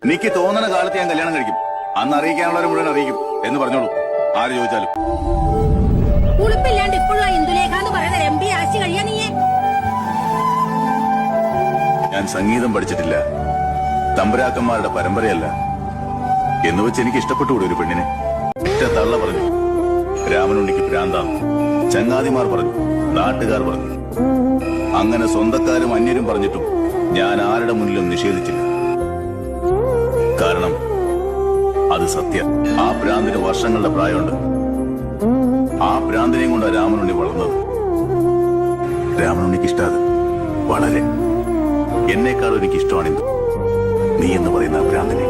എനിക്ക് തോന്നുന്ന കാലത്ത് ഞാൻ കല്യാണം കഴിക്കും. അന്ന് അറിയിക്കാനുള്ളവരെ മുഴുവൻ അറിയിക്കും എന്ന് പറഞ്ഞോളൂ, ആര് ചോദിച്ചാലും. ഉളുപ്പില്ലാണ്ട് ഇപ്പോഴും ഇന്ദുലേഖ എന്ന് പറയുന്ന MP ആശി കഴിയാ നീയെ. ഞാൻ സംഗീതം പഠിച്ചിട്ടില്ല, തമ്പുരാക്കന്മാരുടെ പരമ്പരയല്ല എന്ന് വെച്ച് എനിക്ക് ഇഷ്ടപ്പെട്ടുകൂടെ ഒരു പെണ്ണിനെ? ഒറ്റ തള്ള പറഞ്ഞു രാമനുണ്ണിക്ക് ഭ്രാന്താണ്, ചങ്ങാതിമാർ പറഞ്ഞു, നാട്ടുകാർ പറഞ്ഞു, അങ്ങനെ സ്വന്തക്കാരും അന്യരും പറഞ്ഞിട്ടും ഞാൻ ആരുടെ മുന്നിലും നിഷേധിച്ചില്ല. കാരണം അത് സത്യം. ആ ഭ്രാന്തിന് വർഷങ്ങളുടെ പ്രായമുണ്ട്. ആ ഭ്രാന്തിനെയും കൊണ്ടാണ് രാമനുണ്ണി വളർന്നത്. രാമനുണ്ണിക്ക് ഇഷ്ടാത് വളരെ. എന്നേക്കാളും എനിക്ക് ഇഷ്ടമാണിത് നീ എന്ന് പറയുന്ന ഭ്രാന്തിനെ.